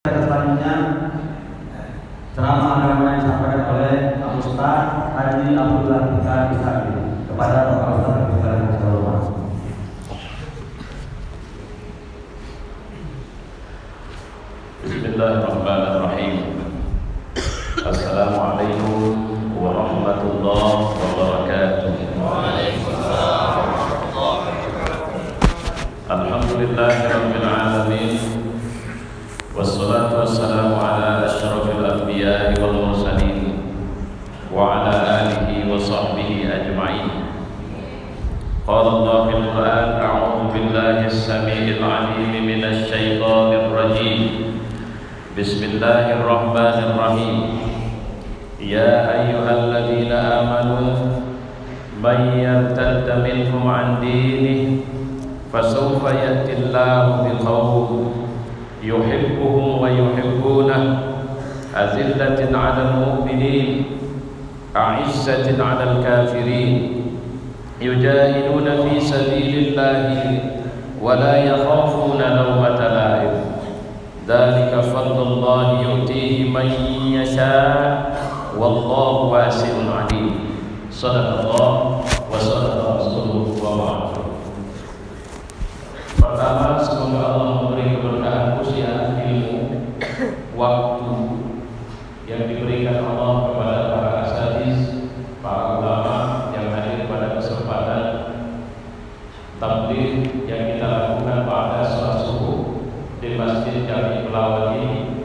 Selanjutnya ceramah agama yang disampaikan oleh Pak Ustaz Haji Abdullah Bukhari kepada Bapak Ustaz dan sekalian Rasulullah. Bismillahirrahmanirrahim. Assalamualaikum warahmatullahi wabarakatuh. Waalaikumsalam warahmatullahi wabarakatuh. Alhamdulillahirabbil alamin. Wassalatu wassalamu ala asyrafil anbiya'i wal mursalin wa ala alihi wa sahbihi ajma'in. Qala Allah fil Qur'an, a'udzu billahi as-sami'il 'alim minasy syaithanir rajim. Bismillahirrahmanirrahim. Ya ayyuhalladzina amanu may yartadda minkum 'an dinihi fasawfa ya'tillahu biqaumin yuhibbuhum wa yuhibbunah azillatin 'alal mu'minin a'izzatin 'alal kafirin yujahiduna fi sabilillahi wa la yakhafuna lawmata la'im dzalika fadlullahi yu'tihi man yasha' wallahu wasi'un 'alim. Shadaqallah wa shadaqa rasuluhu wa ba'du. Pertama, semoga Allah memberi keberkahan usia, ilmu, waktu yang diberikan Allah kepada para asatiz, para ulama yang hadir pada kesempatan tabligh yang kita lakukan pada sholat subuh di Masjid Jami Pelawat ini.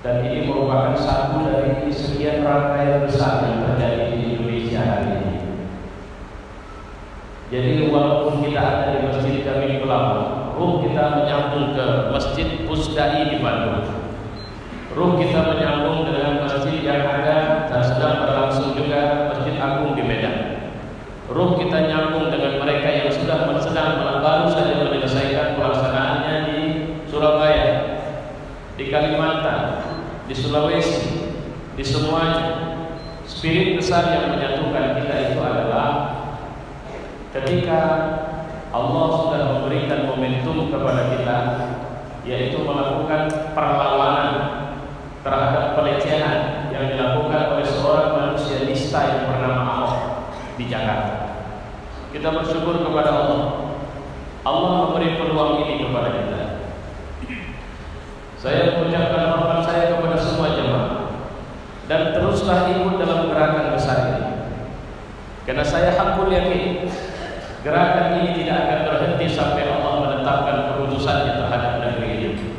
Dan ini merupakan satu dari sekian rangkaian besar yang terjadi di Indonesia hari ini. Jadi walaupun kita ada di Masjid Jami Pelawat, ruh kita menyambung ke Masjid Pusdai di Bandung. Ruh kita menyambung dengan masjid yang ada dan sedang berlangsung juga Masjid Agung di Medan. Ruh kita nyambung dengan mereka yang sedang baru saja menyelesaikan pelaksanaannya di Surabaya, di Kalimantan, di Sulawesi, di semuanya. Spirit besar yang menyatukan kita itu adalah ketika Allah sudah memberikan momentum kepada kita, yaitu melakukan perlawanan terhadap pelecehan yang dilakukan oleh seorang manusia nista yang bernama Ahok di Jakarta. Kita bersyukur kepada Allah. Allah memberi peluang ini kepada kita. Saya mengucapkan hormat saya kepada semua jemaah dan teruslah ikut dalam gerakan besar ini. Karena saya hakul yakin gerakan ini tidak akan berhenti sampai Allah menetapkan keputusannya terhadap negeri ini.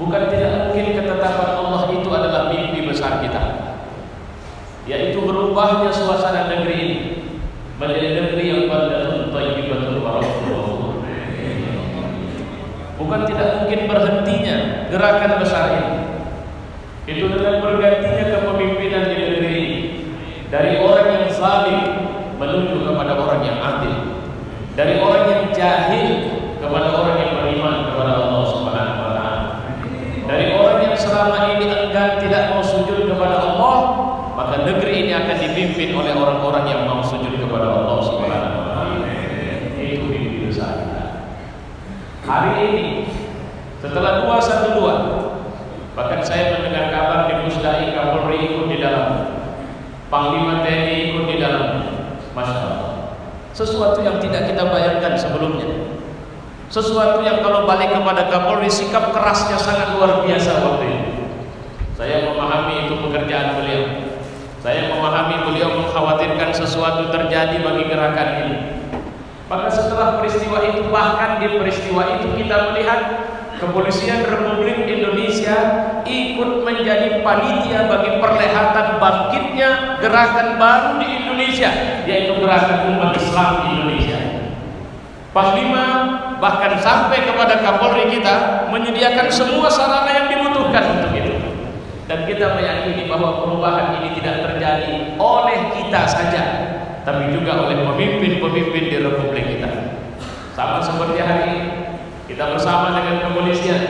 Bukan tidak mungkin ketetapan Allah itu adalah mimpi besar kita, yaitu berubahnya suasana negeri ini menjadi negeri yang baldatun thayyibatun wa rabbun ghafur. Bukan tidak mungkin berhentinya gerakan besar ini. Itu dengan bergantinya kepemimpinan di negeri ini dari orang yang zalim menuju kepada orang yang adil, dari orang yang jahil kepada orang yang beriman kepada Allah Subhanahu wa taala, dari orang yang selama ini enggan tidak mau sujud kepada Allah, maka negeri ini akan dipimpin oleh orang-orang yang mau sujud kepada Allah Subhanahu wa taala. Itu mimpi besar kita. Hari ini setelah 212, bahkan saya mendengar kabar di Pusdai Kapolri ikut di dalam, Panglima TNI ikut di dalam. Masya Allah, sesuatu yang tidak kita bayangkan sebelumnya, sesuatu yang kalau balik kepada Kapolri sikap kerasnya sangat luar biasa waktu itu. Saya memahami itu pekerjaan beliau. Saya memahami beliau mengkhawatirkan sesuatu terjadi bagi gerakan ini. Maka setelah peristiwa itu, bahkan di peristiwa itu kita melihat Kepolisian Republik Indonesia ikut menjadi panitia bagi perlihatan bangkitnya gerakan baru di Indonesia, yaitu gerakan umat Islam di Indonesia. Panglima bahkan sampai kepada Kapolri kita menyediakan semua sarana yang dibutuhkan untuk itu. Dan kita meyakini bahwa perubahan ini tidak terjadi oleh kita saja, tapi juga oleh pemimpin-pemimpin di Republik kita. Sama seperti hari ini, kita bersama dengan kepolisian,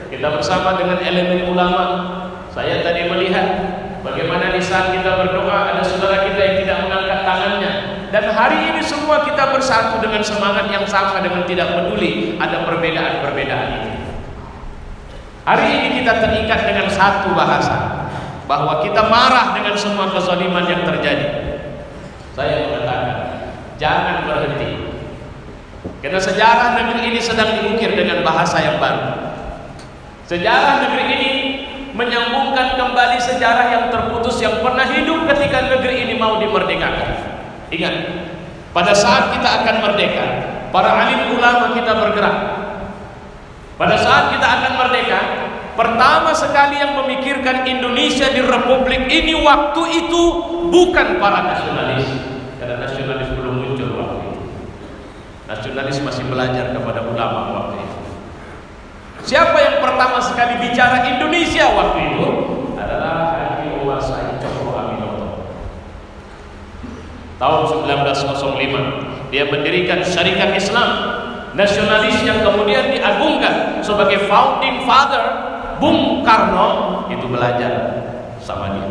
kita bersama dengan elemen ulama. Saya tadi melihat bagaimana di saat kita berdoa ada saudara kita yang tidak mengangkat tangannya. Dan hari ini semua kita bersatu dengan semangat yang sama, dengan tidak peduli ada perbedaan-perbedaan ini. Hari ini kita terikat dengan satu bahasa, bahwa kita marah dengan semua kezaliman yang terjadi. Saya mengatakan, jangan berhenti, karena sejarah negeri ini sedang diukir dengan bahasa yang baru. Sejarah negeri ini menyambungkan kembali sejarah yang terputus yang pernah hidup ketika negeri ini mau dimerdekakan. Ingat, pada saat kita akan merdeka, para alim ulama kita bergerak. Pada saat kita akan merdeka, pertama sekali yang memikirkan Indonesia di Republik ini waktu itu bukan para nasionalis, karena nasionalis belum muncul waktu itu. Nasionalis masih belajar kepada ulama waktu itu. Siapa yang pertama sekali bicara Indonesia waktu itu? Adalah Haji Omar Said Cokro Aminoto. Tahun 1905 dia mendirikan Syarikat Islam nasionalis yang kemudian diagungkan sebagai founding father. Bung Karno itu belajar sama dia.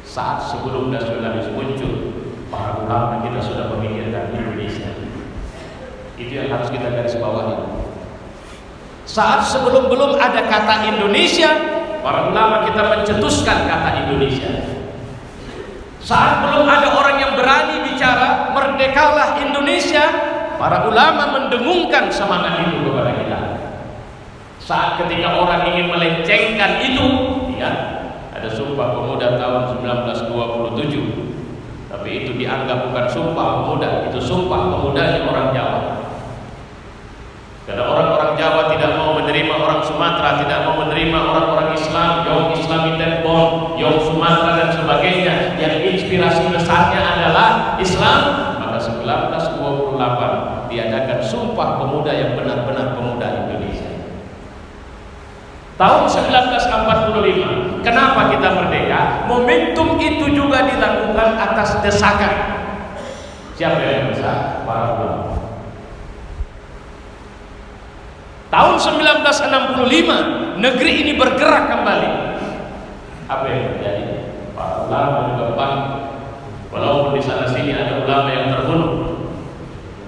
Saat sebelum nasionalis muncul, para ulama kita sudah memikirkan Indonesia. Itu yang harus kita garis bawahi. Saat belum ada kata Indonesia, para ulama kita mencetuskan kata Indonesia. Saat belum ada orang yang berani bicara merdekalah Indonesia, para ulama mendengungkan semangat itu kepada kita. Saat ketika orang ingin melencengkan itu, ya, ada Sumpah Pemuda tahun 1927, tapi itu dianggap bukan Sumpah Pemuda, itu Sumpah Pemudanya orang Jawa. Karena orang-orang Jawa tidak mau menerima orang Sumatera, tidak mau menerima orang-orang Islam, Yong Islami Tembong, Yong Sumatera dan sebagainya, yang inspirasi besarnya adalah Islam. Maka 1928 diadakan Sumpah Pemuda yang benar-benar pemuda Indonesia. Tahun 1945, kenapa kita merdeka? Momentum itu juga dilakukan atas desakan. Siapa yang besar? Para ulama. Tahun 1965 negeri ini bergerak kembali. Apa yang terjadi? Para ulama juga bangkit. Walaupun di sana sini ada ulama yang terbunuh.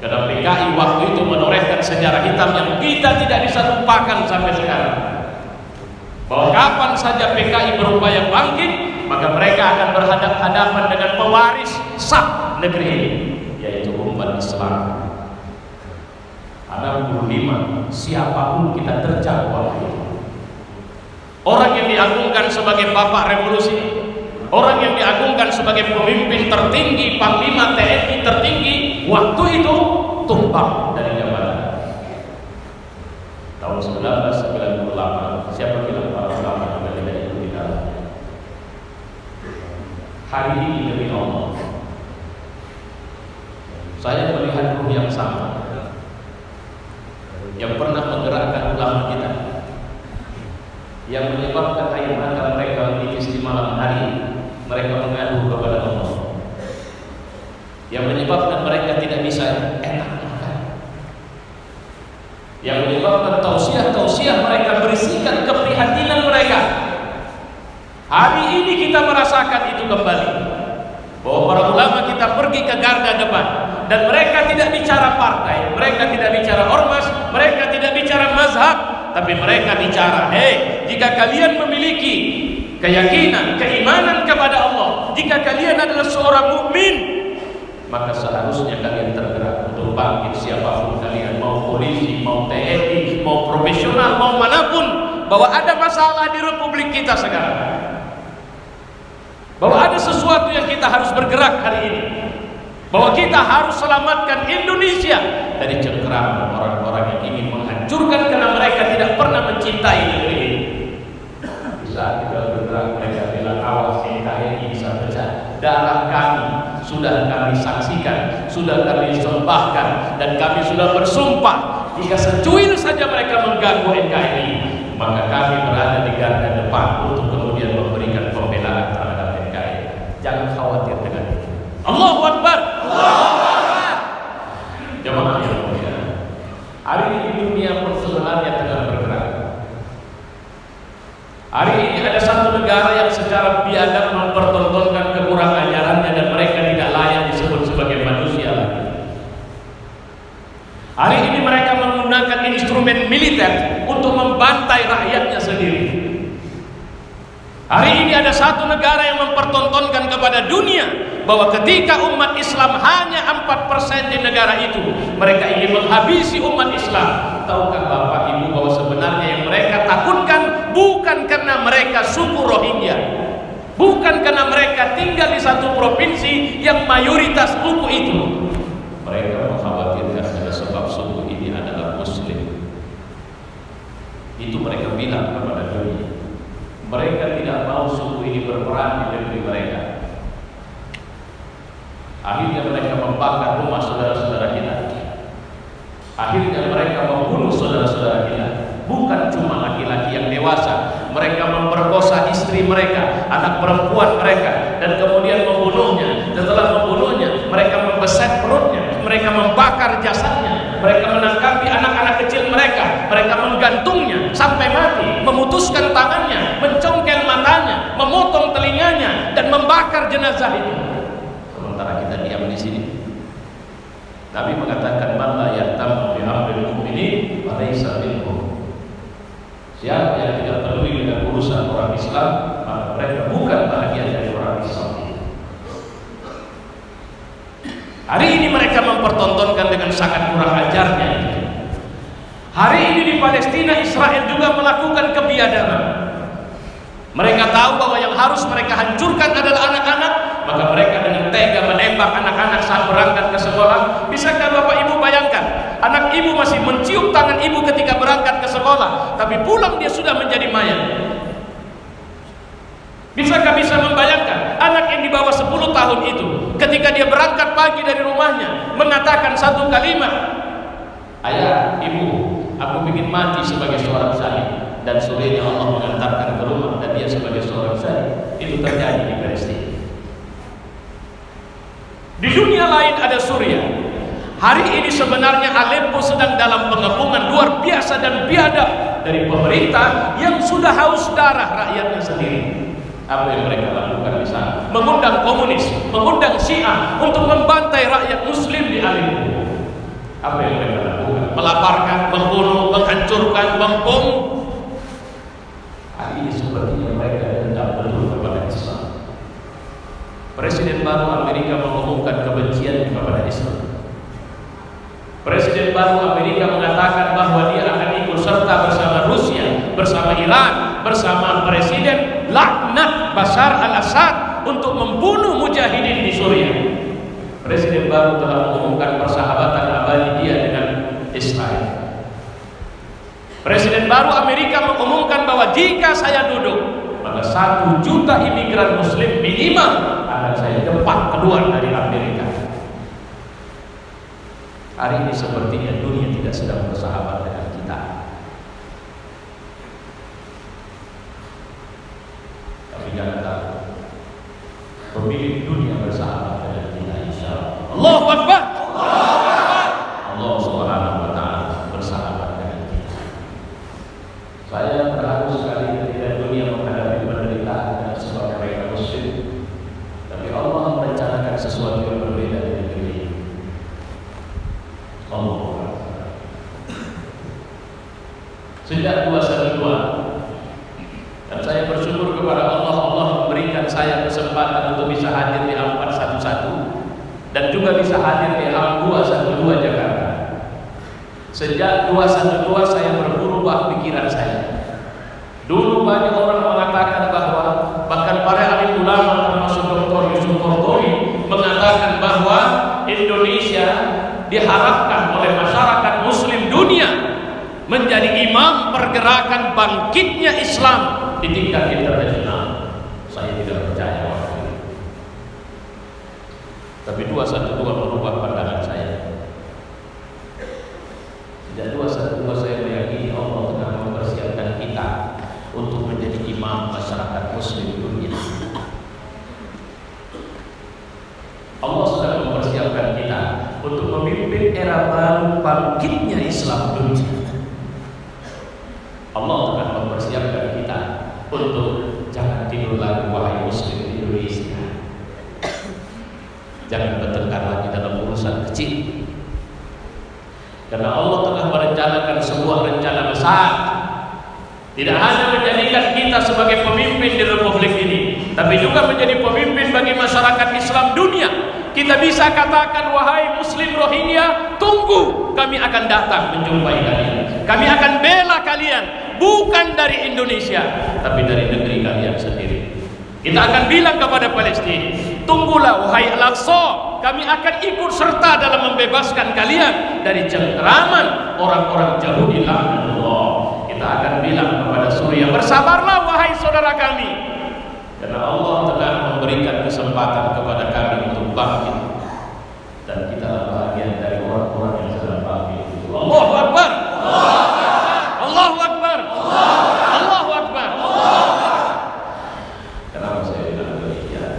Karena PKI waktu itu menorehkan sejarah hitam yang kita tidak bisa lupakan sampai sekarang. Bahwa kapan saja PKI berupaya bangkit, maka mereka akan berhadapan dengan pewaris sah negeri ini, yaitu umat Islam. 65, siapapun kita terjang waktu itu. Orang yang diagungkan sebagai bapak revolusi, orang yang diagungkan sebagai pemimpin tertinggi, panglima TNI tertinggi, waktu itu tumbang dari jabatan. Tahun 1998, siapa bilang para ulama juga tidak ikut di dalam? Hari ini demi Allah, saya melihat ruh yang sama yang pernah menggerakkan ulama kita, yang menyebabkan air mata mereka menipis di malam hari, mereka mengadu kepada Allah, yang menyebabkan mereka tidak bisa enak makan, yang menyebabkan tausiah mereka berisikan keprihatinan mereka. Hari ini kita merasakan itu kembali, bahwa para ulama kita pergi ke garda depan, dan mereka tidak bicara partai, mereka tidak bicara ormas, mereka tidak bicara mazhab, tapi mereka bicara, jika kalian memiliki keyakinan, keimanan kepada Allah, jika kalian adalah seorang mukmin, maka seharusnya kalian tergerak untuk bangkit siapapun kalian, mau polisi, mau TNI, mau profesional, mau manapun, bahwa ada masalah di republik kita sekarang, bahwa ada sesuatu yang kita harus bergerak hari ini, bahwa kita harus selamatkan Indonesia dari cengkeraman orang-orang yang ingin menghancurkan karena mereka tidak pernah mencintai negeri ini. Di saat kita bergerak, mereka bilang awas NKRI bisa pecah. Darah kami sudah kami saksikan, sudah kami sembahkan, dan kami sudah bersumpah jika secuil saja mereka mengganggu NKRI, maka kami berada di garda depan untuk kemudian memberikan pembelaan terhadap NKRI. Jangan khawatir dengan itu. Allahu Akbar. Jemaah yang mulia, hari ini dunia pun sebenarnya tengah bergerak. Hari ini ada satu negara yang secara biadab mempertontonkan kekurangan ajarannya dan mereka tidak layak disebut sebagai manusia lagi. Hari ini mereka menggunakan instrumen militer untuk untuk membantai rakyatnya sendiri. Hari ini ada satu negara yang mempertontonkan kepada dunia bahwa ketika umat Islam hanya 4% di negara itu, mereka ingin menghabisi umat Islam. Tahukah Bapak Ibu bahwa sebenarnya yang mereka takutkan bukan karena mereka suku Rohingya, bukan karena mereka tinggal di satu provinsi yang mayoritas suku itu. Mereka mengkhawatirkan karena sebab suku ini adalah Muslim. Itu mereka bilang kepada dunia. Mereka tidak mau suku ini berperan di negeri mereka. Akhirnya mereka membakar rumah saudara-saudara kita. Akhirnya mereka membunuh saudara-saudara kita. Bukan cuma laki-laki yang dewasa, mereka memperkosa istri mereka, anak perempuan mereka, dan kemudian membunuhnya. Setelah membunuhnya, mereka membeset perutnya, mereka membakar jasadnya, mereka menangkapi anak-anak kecil mereka, mereka menggantungnya sampai mati, memutuskan tangannya, mencongkel matanya, memotong telinganya, dan membakar jenazah itu. Sementara kita diam di sini. Nabi mengatakan, "Man la yahtamu bi amril mu'minin fa laysa minhum." Siapa yang tidak peduli dengan urusan orang Islam, maka mereka bukan bagian dari orang Islam. Hari ini mereka mempertontonkan dengan sangat kurang ajarnya. Hari ini di Palestina, Israel juga melakukan kebiadaban. Mereka tahu bahwa yang harus mereka hancurkan adalah anak-anak, maka mereka dengan tega menembak anak-anak saat berangkat ke sekolah. Bisakah Bapak Ibu bayangkan, anak ibu masih mencium tangan ibu ketika berangkat ke sekolah, tapi pulang dia sudah menjadi mayat. Bisakah bisa membayangkan anak yang di bawah 10 tahun itu, ketika dia berangkat pagi dari rumahnya, mengatakan satu kalimat, "Ayah, ibu, aku ingin mati sebagai seorang syahid." Dan sorenya Allah mengantarkan ke rumah dan dia sebagai seorang syahid. Itu terjadi di Palestina. Di dunia lain ada Suriah. Hari ini sebenarnya Aleppo sedang dalam pengepungan luar biasa dan biadab dari pemerintah yang sudah haus darah rakyatnya sendiri. Apa yang mereka lakukan di sana? Mengundang komunis, mengundang Syiah untuk membantai rakyat Muslim di Aleppo. Apa yang mereka lakukan? Melaparkan, membunuh, menghancurkan, membom. Hari ini sepertinya mereka tidak peduli kepada Islam. Presiden baru Amerika mengumumkan kebencian kepada Islam. Presiden baru Amerika mengatakan bahwa dia akan ikut serta bersama Rusia, bersama Iran, bersama Presiden laknat Bashar al-Assad untuk membunuh mujahidin di Suriah. Presiden baru telah mengumumkan persahabatan abadi dia dengan Israel. Presiden baru Amerika mengumumkan bahwa jika saya duduk, maka 1 juta imigran Muslim minimal akan saya cepat keluar dari Amerika. Hari ini sepertinya dunia tidak sedang bersahabat dengan kita. Tapi jangan takut, pemilik dunia bersahabat dengan kita, insya Allah. Allahu Akbar. Allah Subhanahu wa Ta'ala bersahabat dengan kita. Saya terharu sekali ketika dunia menghadapi penderitaan dengan sebab mereka Muslim. Tapi Allah merencanakan sesuatu yang berbeda dari negeri ini. Allah. Sejak 212, dan saya bersyukur kepada Allah, Allah memberikan saya kesempatan untuk bisa hadir di Al 411 dan juga bisa hadir di Al 212 Jakarta. Sejak 212 saya berubah pikiran saya. Dulu banyak orang mengatakan bahwa, bahkan para alim ulama termasuk Dr. Yusuf Kortori mengatakan bahwa Indonesia diharapkan oleh masyarakat Muslim dunia menjadi imam pergerakan bangkitnya Islam di tingkat internasional. Saya tidak percaya waktu itu. Tapi 212 merubah pandangan saya. Sejak 212 saya meyakini Allah tengah mempersiapkan kita untuk menjadi imam masyarakat Muslim dunia. Allah sedang mempersiapkan kita untuk memimpin era baru bangkitnya Islam dunia. Allah akan mempersiapkan kita untuk jangan tidur lagi wahai Muslim di Indonesia. Jangan bertengkar lagi dalam urusan kecil. Karena Allah telah merencanakan sebuah rencana besar Tidak hanya menjadikan kita sebagai pemimpin di republik ini, tapi juga menjadi pemimpin bagi masyarakat Islam dunia. Kita bisa katakan, wahai Muslim Rohingya, tunggu, kami akan datang menjumpai kalian. Kami akan bela kalian, bukan dari Indonesia, tapi dari negeri kalian sendiri. Kita akan bilang kepada Palestina, tunggulah wahai Al-Aqsa, kami akan ikut serta dalam membebaskan kalian dari cengkeraman orang-orang Yahudi laknatullah. Kita akan bilang kepada Suriah, bersabarlah wahai saudara kami, karena Allah telah memberikan kesempatan kepada kami untuk bangkit, dan kita bahagian dari orang-orang yang sedang bangkit. Allahu Akbar, Allahu Akbar, Allahu Akbar. Kenapa saya bilang demikian?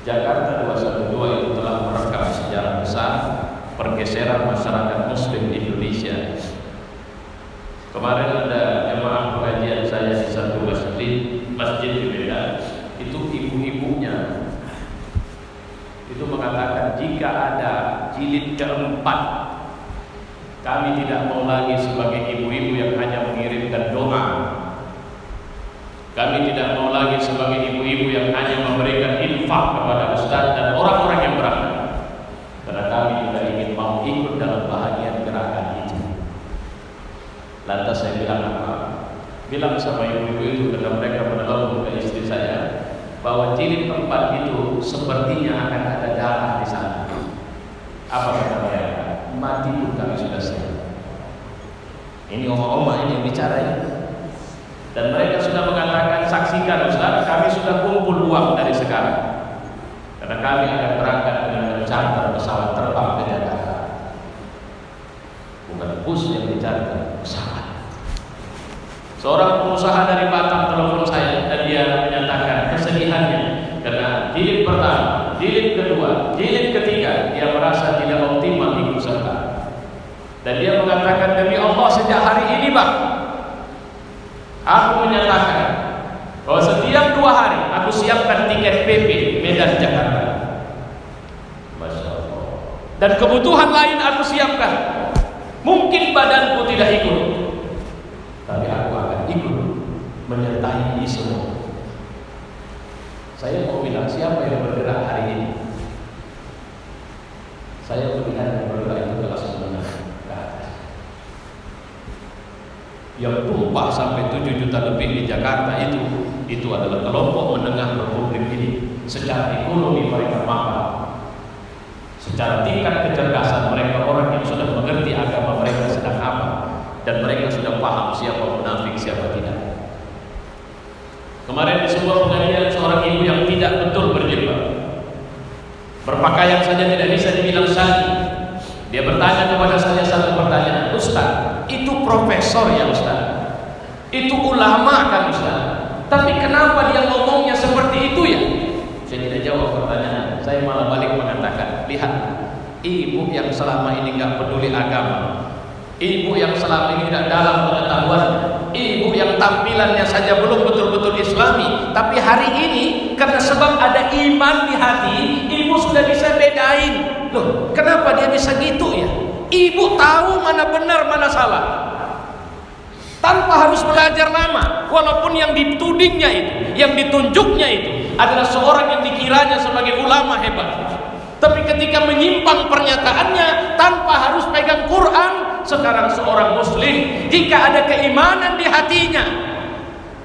Jakarta 212 itu telah merekam sejarah besar pergeseran masyarakat Muslim di Indonesia. Kemarin ada jemaah pengajian saya di satu masjid di Medan. Itu ibu-ibunya itu mengatakan, jika ada jilid keempat, kami tidak mau lagi sebagai ibu-ibu yang hanya mengirimkan doa. Kami tidak mau lagi sebagai ibu-ibu yang hanya memberikan infak kepada ustaz dan orang-orang yang berangkat, karena kami juga ingin mau ikut dalam bahagian gerakan itu. Lantas saya bilang apa? Bilang sama ibu-ibu itu, ketika mereka menelepon ke istri saya, bahwa jilid keempat itu sepertinya akan ada darah di sana. Apa kata mereka? Mati pun kami sudah siap. Ini oma-oma ini yang bicara ya. Dan mereka sudah mengatakan, saksikan Ustaz, kami sudah kumpul uang dari sekarang, karena kami akan berangkat dengan mencharter pesawat terbang ke Jakarta. Bukan bus yang dicharter, pesawat. Seorang pengusaha dari Batam telepon saya dan dia menyatakan kesedihannya karena jilid pertama, jilid kedua, jilid ketiga dia merasa tidak optimal ikut serta. Dan dia mengatakan, demi Allah sejak hari ini Bang, aku menyatakan bahwa setiap 2 hari aku siapkan tiket PP Medan Jakarta. Masya Allah. Dan kebutuhan lain aku siapkan. Mungkin badanku tidak ikut, tapi aku akan ikut menyertai ini semua. Saya mau bilang, siapa yang bergerak hari ini? Saya melihat yang bergerak itu kelas menengah ke atas. Yang tumpah sampai 7 juta lebih di Jakarta itu adalah kelompok menengah republik ini. Secara ekonomi mereka mampu, secara tingkat kecerdasan mereka orang yang sudah mengerti agama mereka sedang apa, dan mereka sudah paham siapa munafik siapa tidak. Kemarin di sebuah pengajian, seorang ibu yang tidak betul berjilbab, berpakaian saja tidak bisa dibilang syar'i. Dia bertanya kepada saya satu pertanyaan, Ustaz, itu profesor ya Ustaz, itu ulama kan Ustaz, tapi kenapa dia ngomongnya seperti itu ya? Saya tidak jawab pertanyaan, saya malah balik mengatakan, lihat, ibu yang selama ini nggak peduli agama, ibu yang selama ini tidak dalam pengetahuan, ibu yang tampilannya saja belum betul-betul islami, tapi hari ini karena sebab ada iman di hati, ibu sudah bisa bedain. Loh, kenapa dia bisa gitu ya? Ibu tahu mana benar mana salah, tanpa harus belajar lama. Walaupun yang ditudingnya itu, yang ditunjuknya itu adalah seorang yang dikiranya sebagai ulama hebat, tapi ketika menyimpang pernyataannya tanpa harus pegang Quran, sekarang seorang muslim jika ada keimanan di hatinya,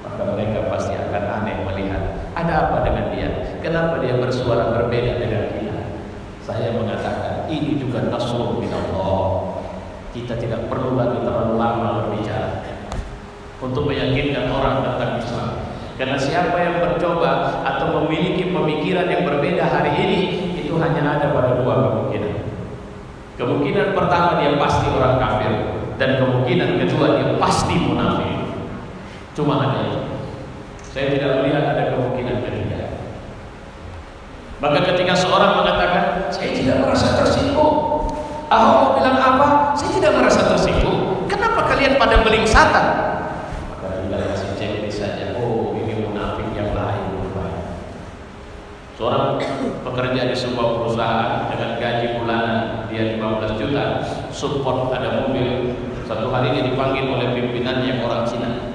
maka mereka pasti akan aneh melihat ada apa dengan dia, kenapa dia bersuara berbeda dengan kita. Saya mengatakan ini juga nasrun min Allah. Kita tidak perlu lagi terlalu lama berbicara untuk meyakinkan orang tentang Islam, karena siapa yang mencoba atau memiliki pemikiran yang berbeda hari ini, itu hanya ada pada 2 kemungkinan. Kemungkinan pertama, dia pasti orang kafir, dan kemungkinan kedua, dia pasti munafik. Cuma hanya itu. Saya tidak melihat ada kemungkinan ketiga. Maka ketika seorang mengatakan, saya tidak merasa tersinggung, Ahok mau bilang apa? Saya tidak merasa tersinggung. Kenapa kalian pada melingsatan? Maka tinggal kasih checklist saja. Oh, ini munafik yang lain. Seorang pekerja di sebuah perusahaan dengan gaji bulanan dia 15 juta, support ada mobil Satu hari dia dipanggil oleh pimpinannya orang Cina.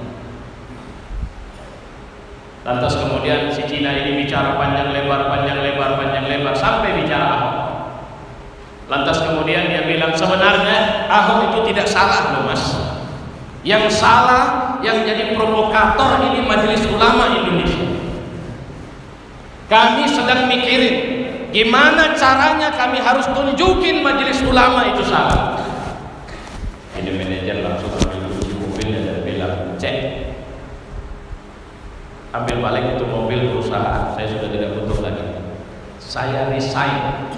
Lantas kemudian si Cina ini bicara panjang lebar sampai bicara Ahok. Lantas kemudian dia bilang, sebenarnya Ahok itu tidak salah loh mas. Yang salah, yang jadi provokator ini Majelis Ulama Indonesia. Kami sedang mikirin gimana caranya kami harus tunjukin Majelis Ulama itu salah. Ini manajer langsung ambil kunci mobilnya dan bilang, cek, ambil balik itu mobil perusahaan, saya sudah tidak butuh lagi. Saya resign.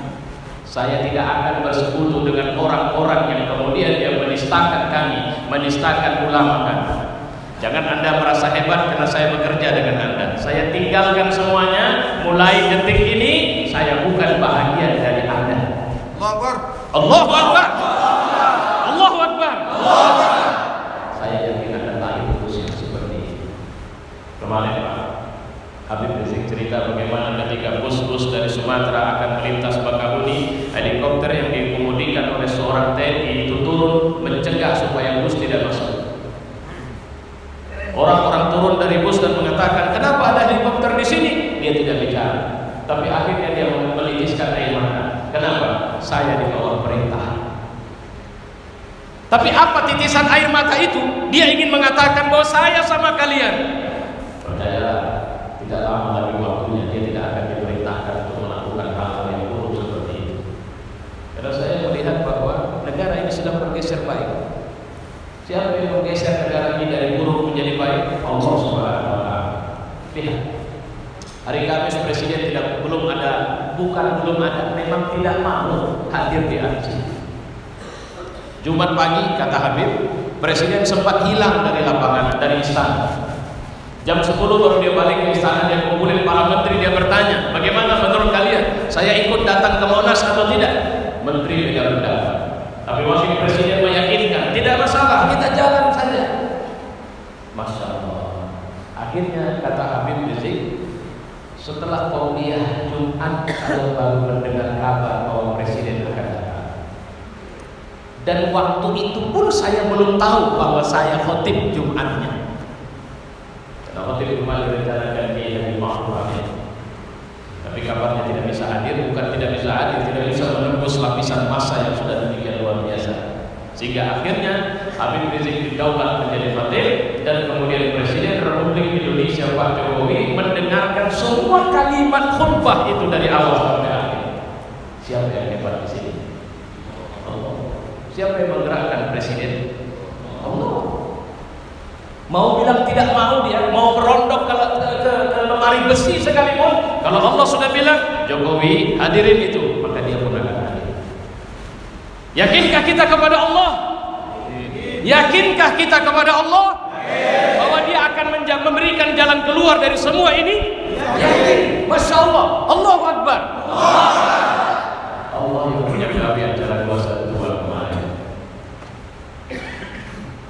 Saya tidak akan bersekutu dengan orang-orang yang kemudian dia menistakan kami, menistakan ulama kami. Jangan Anda merasa hebat karena saya bekerja dengan Anda. Saya tinggalkan semuanya. Mulai detik ini saya bukan bahagian dari Anda. Allahu Akbar. Allahu Akbar. Allahu Akbar. Saya yakin Anda tahu urusan seperti ini. Kemarin Pak Habib Rizik cerita bagaimana ketika bus-bus dari Sumatera akan melintas Bakahuni, helikopter yang dikemudikan oleh seorang TNI itu turun mencegah supaya bus tidak masuk. Orang-orang turun dari bus dan mengatakan, kenapa ada helikopter di sini? Dia tidak bicara, tapi akhirnya dia menitiskan air mata. Kenapa? Saya di bawah perintah. Tapi apa titisan air mata itu? Dia ingin mengatakan bahwa saya sama kalian. Percayalah, tidak lama lagi waktunya dia tidak akan diperintahkan untuk melakukan hal-hal yang buruk seperti itu. Karena saya melihat bahwa negara ini sedang bergeser baik. Siapa yang menggeser negara ini dari buruk menjadi baik? Allah Subhanahu wa taala. Lihat. Hari Kamis presiden belum ada, memang tidak mau hadir di RC. Jumat pagi kata Habib, presiden sempat hilang dari lapangan, dari istana. Jam 10 baru dia balik ke istana, dia kumpulin para menteri, dia bertanya, bagaimana menurut kalian? Saya ikut datang ke Monas atau tidak? Menteri tidak pendapat. Tapi wakil presiden meyakinkan, tidak masalah, kita jalan saja. Masya Allah. Akhirnya kata Habib Rizik, setelah Qauliyah Jumat saya baru mendengar kabar bahwa presiden akan datang. Dan waktu itu pun saya belum tahu bahwa saya khotib Jumatnya. Khotib kembali rencanakan dia dari makhluknya, tapi kabarnya tidak bisa hadir. Bukan tidak bisa hadir, tidak bisa menembus lapisan massa yang sudah demikian luar biasa. Sehingga akhirnya Habib Rizik didaulat menjadi khatib, dan kemudian Presiden Republik Indonesia Pak Jokowi mendengarkan semua kalimat khutbah itu dari awal sampai akhir. Siapa yang hebat di sini? Allah. Siapa yang menggerakkan Presiden? Allah. Mau bilang tidak mau, dia mau berondok ke lemari besi sekalipun, kalau Allah sudah bilang Jokowi hadirin itu, maka dia pun akan hadir. Yakinkah kita kepada Allah? Yakinkah kita kepada Allah bahwa dia akan memberikan jalan keluar dari semua ini? Yakin. Masya Allah. Allahu Akbar. Allah yang punya kelebihan jalan kuasa Tuhan kemarin.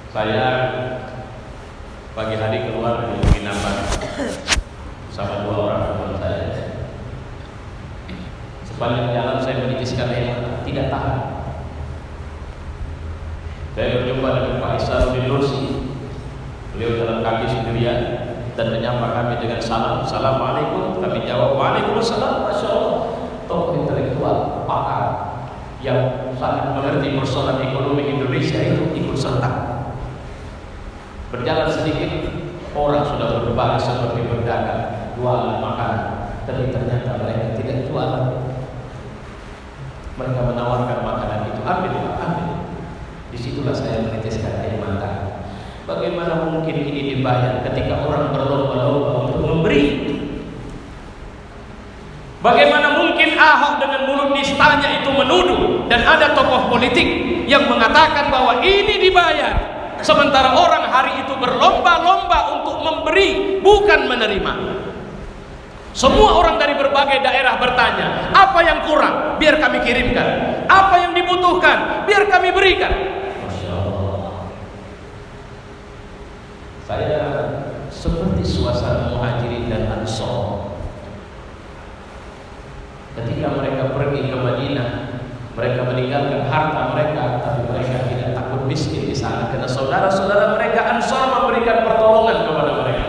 Saya pagi hari keluar dari penginapan sama dua orang teman saya. Sepanjang jalan saya menitiskan air mata, tidak tahan. Saya berjumpa dengan Pak Isaruddin Nursi. Beliau jalan kaki sendirian dan menyapa kami dengan salam. Assalamualaikum. Kami jawab waalaikumsalam. Masya Allah. Tokoh intelektual, pakar yang sangat mengerti persoalan ekonomi Indonesia itu ikut serta. Berjalan sedikit, orang sudah berbaris seperti berdagang, jualan makanan, tapi ternyata mereka tidak jualan. Mereka menawarkan makanan itu, ambil. Disitulah saya menitiskan air mata. Bagaimana mungkin ini dibayar ketika orang berlomba-lomba untuk memberi? Bagaimana mungkin Ahok dengan mulut nistanya itu menuduh, dan ada tokoh politik yang mengatakan bahwa ini dibayar? Sementara orang hari itu berlomba-lomba untuk memberi, bukan menerima. Semua orang dari berbagai daerah bertanya, apa yang kurang? Biar kami kirimkan. Apa yang dibutuhkan? Biar kami berikan. Masya Allah. Saya seperti suasana Muhajirin dan Ansor. Ketika mereka pergi ke Madinah, mereka meninggalkan harta mereka, tapi mereka tidak takut miskin di sana, karena saudara-saudara mereka Ansor memberikan pertolongan kepada mereka.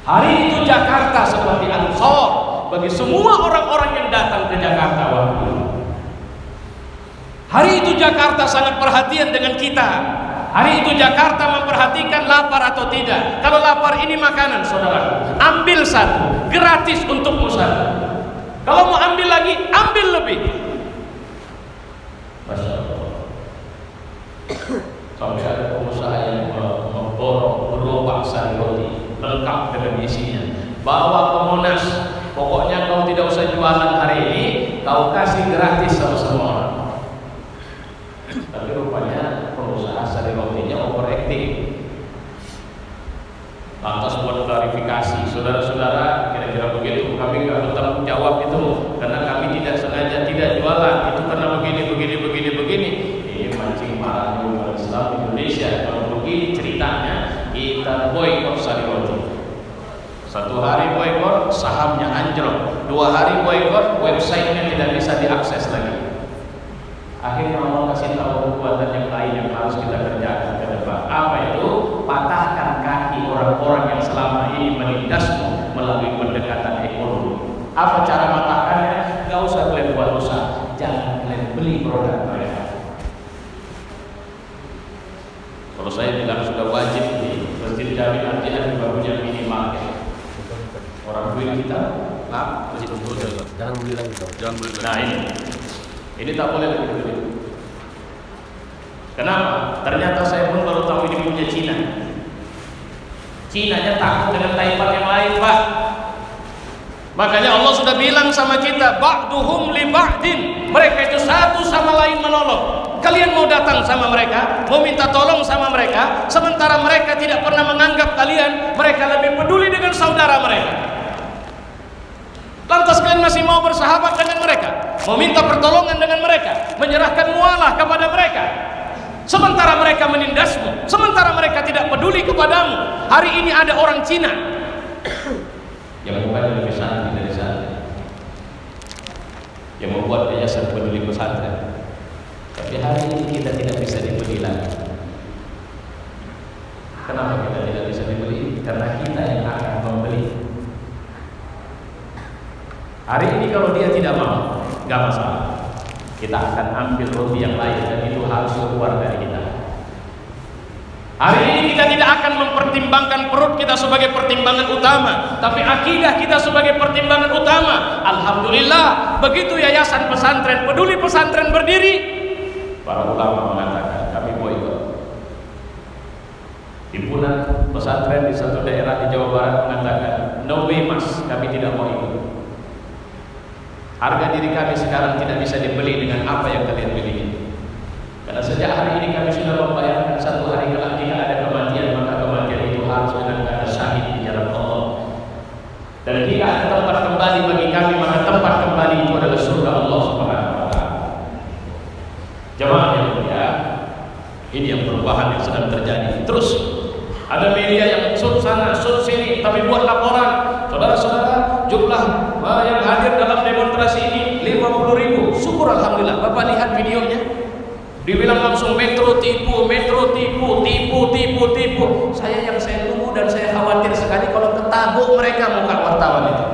Hari itu Jakarta seperti Ansor bagi semua orang-orang yang datang ke Jakarta waktu itu. Hari itu Jakarta sangat perhatian dengan kita. Hari itu Jakarta memperhatikan lapar atau tidak. Kalau lapar, ini makanan saudara, ambil satu, gratis untukmu satu. Kalau mau ambil lagi, ambil lebih. Masya Allah. Sampai ada pengusaha yang memborong gerobak sari roti lengkap dengan isinya, bawa ke Monas. Pokoknya kau tidak usah jualan hari ini, kau kasih gratis sama semua orang. Tapi rupanya pengusaha sari rotinya overacting. Lantas buat klarifikasi, saudara-saudara, kira-kira begitu, kami nggak bertanggung jawab itu, karena kami tidak sengaja tidak jualan, itu karena begini. Ini mancing marah umat Islam Indonesia. Kalau begini ceritanya, kita boykot sari roti. 1 hari boykot, sahamnya anjlok. 2 hari boykot, websitenya tidak bisa diakses lagi. Akhirnya Allah kasih tahu kekuatan yang lain yang harus kita kerjakan ke depan. Apa itu? Patahkan kaki orang-orang yang selama ini menindasmu melalui pendekatan ekonomi. Apa cara matahkannya? Gak usah kalian buat usaha, jangan kalian beli produk mereka. Kalau saya bilang sudah wajib di Masjid Jami Al-Jihad juga punya minimarket. Orang duit kita, jangan beli lagi dong. Jangan beli lagi. Nah ini tak boleh lagi begitu. Kenapa? Ternyata saya pun baru tahu ini punya Cina. Cinanya takut dengan Taiwan yang lain, Pak. Makanya Allah sudah bilang sama kita, ba'duhum li ba'din. Mereka itu satu sama lain menolong. Kalian mau datang sama mereka, mau minta tolong sama mereka, sementara mereka tidak pernah menganggap kalian. Mereka lebih peduli dengan saudara mereka. Lantas kalian masih mau bersahabat dengan mereka, mau minta pertolongan dengan mereka, menyerahkan mualah kepada mereka, sementara mereka menindasmu, sementara mereka tidak peduli kepadamu. Hari ini ada orang Cina yang bukan lebih santri dari sana, yang membuat yayasan peduli pesantren. Tapi hari ini kita tidak bisa dibeli lagi. Kenapa kita tidak bisa dibeli? Karena kita yang akan membeli. Hari ini kalau dia tidak mau, nggak masalah. Kita akan ambil roti yang lain dan itu harus keluar dari kita. Hari ini kita tidak akan mempertimbangkan perut kita sebagai pertimbangan utama, tapi akidah kita sebagai pertimbangan utama. Alhamdulillah, begitu yayasan pesantren peduli pesantren berdiri, para ulama mengatakan kami boikot. Himpunan pesantren di satu daerah di Jawa Barat mengatakan no way mas, kami tidak mau ikut. Harga diri kami sekarang tidak bisa dibeli dengan apa yang kalian miliki. Karena sejak hari ini kami sudah membayangkan satu hari kelak jika ada kematian, maka kematian itu harus dengan kata syahid di jalan Allah. Dan jika ada tempat kembali bagi kami, maka tempat kembali itu adalah surga Allah Subhanahu wa taala. Jemaah yang mulia, ini yang perubahan yang sedang terjadi. Terus ada media yang sud sana, sud sini, tapi buat laporan. Saudara-saudara, jumlah yang hadir dalam demonstrasi ini 50.000. Syukur alhamdulillah. Bapak lihat videonya. Dibilang langsung metro tipu. Saya tunggu dan saya khawatir sekali kalau ketabuk mereka muka wartawan itu.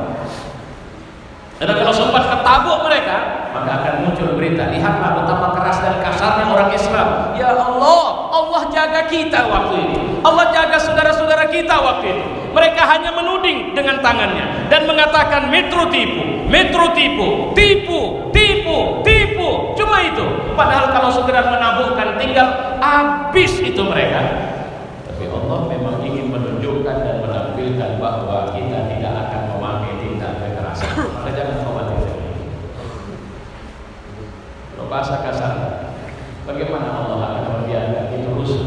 Dan kalau sempat ketabuk mereka, maka akan muncul berita. Lihatlah betapa keras dan kasarnya orang Islam. Ya Allah, Allah jaga kita waktu ini. Allah jaga saudara-saudara kita waktu itu. Mereka hanya menuding dengan tangannya dan mengatakan metro tipu. Cuma itu. Padahal kalau sekedar menabukkan tinggal habis itu mereka. Tapi Allah memang ingin menunjukkan dan menampilkan bahwa kita tidak akan memakai tindak kekerasan. Maka jangan khawatir. Kalau bahasa kasar, bagaimana Allah akan membiarkan itu rusuh?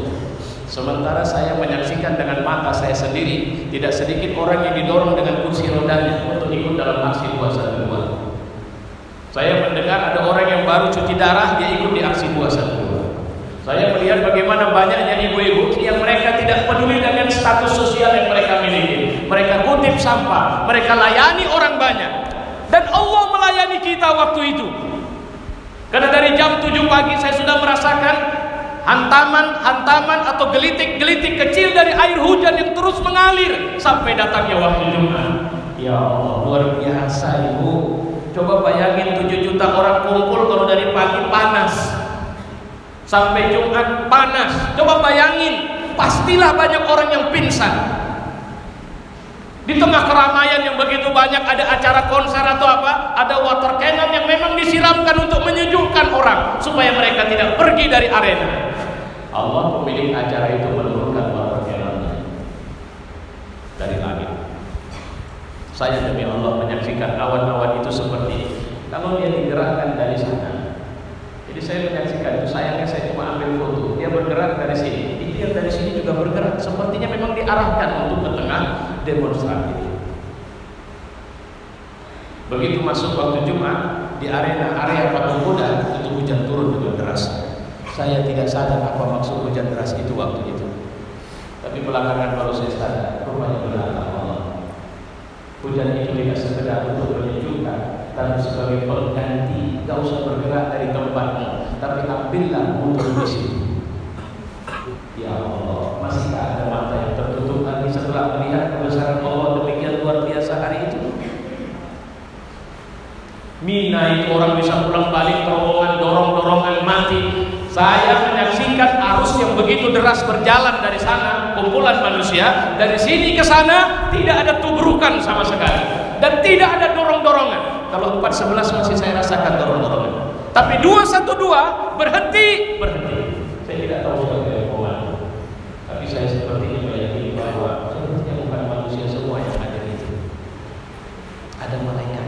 Sementara saya menyaksikan dengan mata saya sendiri, tidak sedikit orang yang didorong dengan kursi rodanya untuk ikut dalam aksi 212. Saya mendengar ada orang yang baru cuci darah, dia ikut di aksi 212. Saya melihat bagaimana banyaknya ibu-ibu yang mereka tidak peduli dengan status sosial yang mereka miliki. Mereka kutip sampah, mereka layani orang banyak. Dan Allah melayani kita waktu itu. Karena dari jam 7 pagi saya sudah merasakan hantaman atau gelitik-gelitik kecil dari air hujan yang terus mengalir sampai datangnya waktu Jumat. Ya Allah, luar biasa Ibu. Coba bayangin 7 juta orang kumpul kalau dari pagi panas sampai Jumat panas. Coba bayangin, pastilah banyak orang yang pingsan. Di tengah keramaian yang begitu banyak, ada acara konser atau apa, ada water cannon yang memang disiramkan untuk menyejukkan orang supaya mereka tidak pergi dari arena. Allah pemilik acara itu menurunkan water cannon dari langit. Saya demi Allah menyaksikan awan-awan itu seperti kalau dia digerakkan dari sana. Jadi saya menyaksikan itu, sayangnya saya cuma ambil foto. Dia bergerak dari sini, itu yang dari sini juga bergerak. Sepertinya memang diarahkan untuk ke tengah demonstrasi. Begitu masuk waktu Jumat di area patung kuda, itu hujan turun dengan deras. Saya tidak sadar apa maksud hujan deras itu waktu itu. Tapi belakangan baru saya sadar, rupanya benar Allah. Hujan itu tidak sekedar untuk menyejukkan, tapi sebagai pengganti. Gak usah bergerak dari tempatmu, tapi ambillah untuk di sini. Ya Allah, masihkah ada mata yang tertutup lagi setelah melihat kebesaran Allah demikian luar biasa hari itu? Mina itu orang bisa pulang balik, terowongan, dorong-dorongan mati. Saya menyaksikan arus yang begitu deras berjalan dari sana, kumpulan manusia dari sini ke sana, tidak ada tubrukan sama sekali dan tidak ada dorong-dorongan. Kalau 411 masih saya rasakan dorong-dorongan, tapi 212 berhenti. Saya tidak tahu sebagai apa, tapi saya sepertinya meyakini bahwa sepertinya bukan manusia semua yang ada itu, ada malaikat.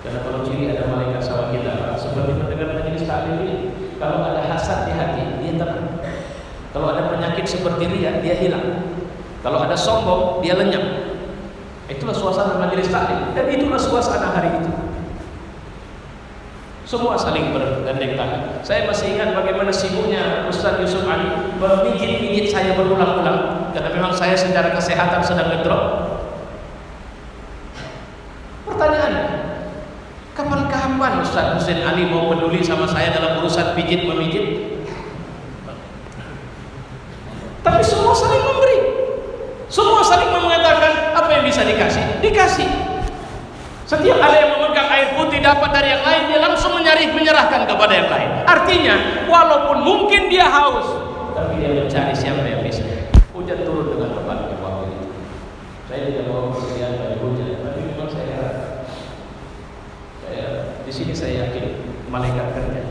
Karena kalau ciri ada malaikat sama kita, seperti mendengar majelis taklim ini, kalau ada hasad di hati, dia tenang. Kalau ada penyakit seperti riya, dia hilang. Kalau ada sombong, dia lenyap. Itulah suasana majelis taklim, dan itulah suasana hari itu. Semua saling bergandeng tangan. Saya masih ingat bagaimana sibuknya Ustaz Yusuf Ali memijit-mijit saya berulang-ulang, karena memang saya secara kesehatan sedang ngedrop. Pertanyaannya, kapan-kapan Ustaz Husain Ali mau peduli sama saya dalam urusan pijit-memijit? Tapi semua saling memberi, semua saling mengatakan apa yang bisa dikasih. Setiap ada yang memegang air putih dapat dari yang lain, dia langsung menyerahkan kepada yang lain. Artinya, walaupun mungkin dia haus, tapi dia mencari siapa yang bisa. Hujan turun dengan lebatnya waktu itu. Saya tidak mau persediaan baju hujan, tapi memang di sini saya yakin malaikat kerja.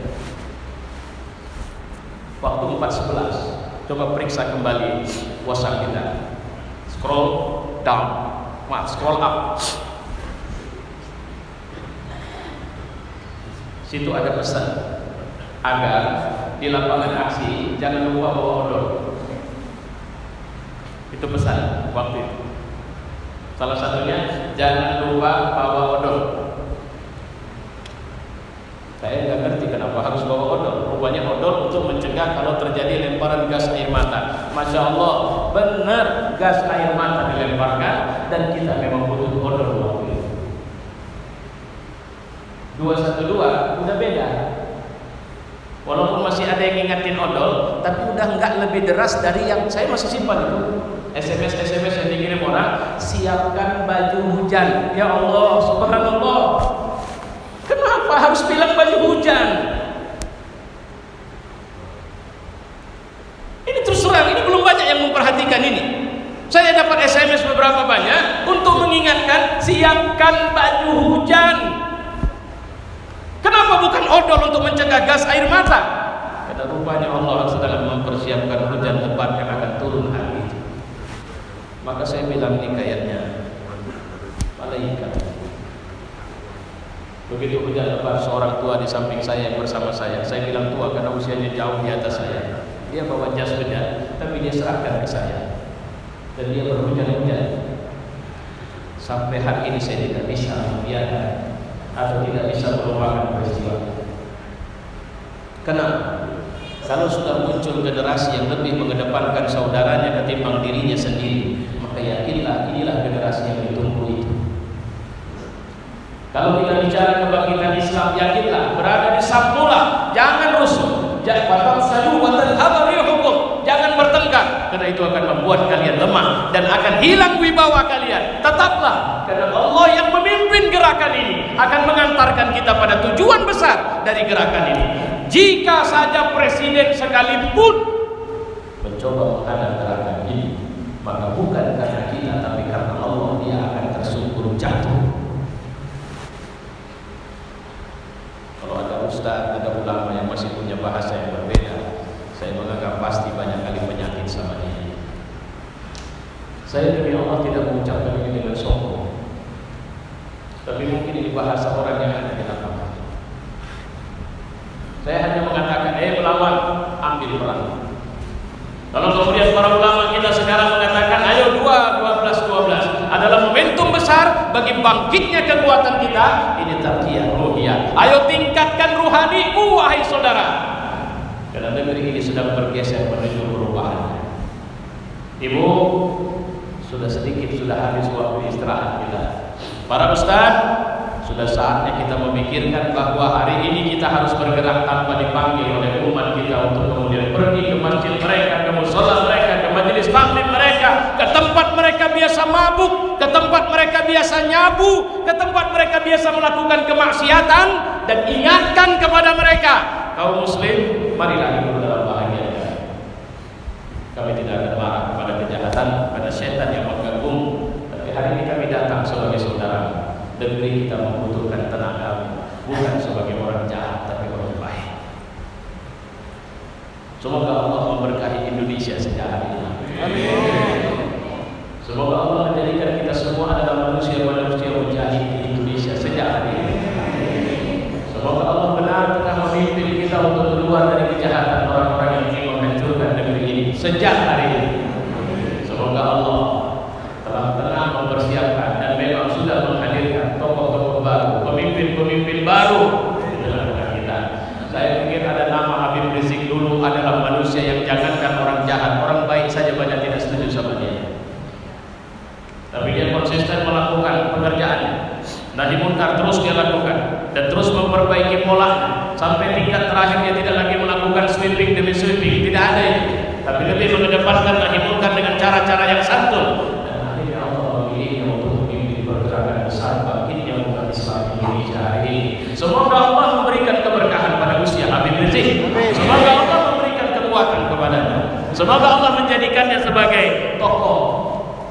Waktu 411, coba periksa kembali WhatsApp kita. Scroll down, scroll up. Situ ada pesan agar di lapangan aksi jangan lupa bawa odol. Itu pesan waktu itu. Salah satunya jangan lupa bawa odol. Saya nggak ngerti kenapa harus bawa odol. Rupanya odol untuk mencegah kalau terjadi lemparan gas air mata. Masya Allah, benar gas air mata dilemparkan dan kita memang butuh odol waktu itu. 212 udah beda. Walaupun masih ada yang ngingetin odol, tapi udah nggak lebih deras dari yang saya masih simpan itu. SMS yang dikirim orang, siapkan baju hujan. Ya Allah, subhanallah. Kenapa harus bilang baju hujan? Ini terus terang, ini belum banyak yang memperhatikan ini. Saya dapat SMS beberapa banyak untuk mengingatkan siapkan baju hujan. Kenapa bukan odol untuk mencegah gas air mata? Karena rupanya Allah sedang mempersiapkan hujan lebat yang akan turun hari itu. Maka saya bilang ini kayaknya malaikat. Begitu hujan lebat, seorang tua di samping saya yang bersama saya bilang tua karena usianya jauh di atas saya. Dia bawa jas hujan, tapi dia serahkan ke saya. Dan dia berhujan-hujan. Sampai hari ini saya tidak bisa membiarkan atau tidak bisa melupakan peristiwa. Kenapa? Kalau sudah muncul generasi yang lebih mengedepankan saudaranya ketimbang dirinya sendiri, maka yakinlah inilah generasi yang ditunggu itu. Kalau kita bicara kebangkitan Islam, yakinlah berada di saf mula, jangan rusuh. Fatafshalu wa tadhhaba rihukum. Jangan bertengkar, karena itu akan membuat kalian lemah dan akan hilang wibawa kalian. Tetaplah, karena Allah yang memimpin gerakan ini akan mengantarkan kita pada tujuan besar dari gerakan ini. Jika saja presiden sekalipun mencoba menghadang gerakan ini, maka bukan karena kita, tapi karena Allah, dia akan tersungkur jatuh. Kalau ada ustaz, ada ulama yang masih punya bahasa yang berbeda, saya menganggap pasti banyak kali penyakit sama dia. Saya demi Allah tidak mengucapkan ini dengan sombong, tapi mungkin ini bahasa orang yang ada di lapangan. Saya hanya mengatakan, melawan, ambil perang. Kalau kemudian para ulama kita sekarang mengatakan, ayo 12 adalah momentum besar bagi bangkitnya kekuatan kita, ini taqiyah ruhiyah. Ayo tingkatkan ruhani, wahai saudara. Karena negeri ini sedang bergeser menuju perubahan. Ibu, sudah habis waktu istirahat kita. Para ustaz, sudah saatnya kita memikirkan bahwa hari ini kita harus bergerak tanpa dipanggil oleh umat kita untuk kemudian pergi ke masjid mereka, ke mushola mereka, ke majelis taklim mereka, ke tempat mereka biasa mabuk, ke tempat mereka biasa nyabu, ke tempat mereka biasa melakukan kemaksiatan, dan ingatkan kepada mereka, kaum muslim, marilah hidup dalam bahagia. Kami tidak akan marah kepada kejahatan, pada setan yang mengganggu, tapi hari ini kami datang sebagai saudara. Negeri kita membutuhkan tenaga, bukan sebagai orang jahat, tapi orang baik. Semoga Allah memberkahi Indonesia sejak hari ini. Amin. Semoga Allah menjadikan kita semua adalah manusia-manusia mujahid di Indonesia sejak hari ini. Semoga Allah benar telah memimpin kita untuk keluar dari kejahatan orang-orang yang ingin menghancurkan negeri ini sejak hari ini. Semoga Allah telah mempersiapkan dan memang sudah menghadirkan tokoh-tokoh baru, pemimpin-pemimpin baru di tengah-tengah kita. Saya pikir ada nama Habib Rizik dulu adalah manusia yang jangankan orang jahat, orang baik saja banyak tidak setuju sama dia. Tapi dia konsisten melakukan pekerjaannya. Nahi munkar terus dia lakukan dan terus memperbaiki polanya sampai tingkat terakhir dia tidak lagi melakukan sweeping demi sweeping, tidak ada itu. Tapi lebih mengedepankan nahi munkar dengan cara-cara yang santun. Semoga Allah memberikan keberkahan pada usia Habib Rizik. Semoga Allah memberikan kekuatan kepadanya. Semoga Allah menjadikannya sebagai tokoh.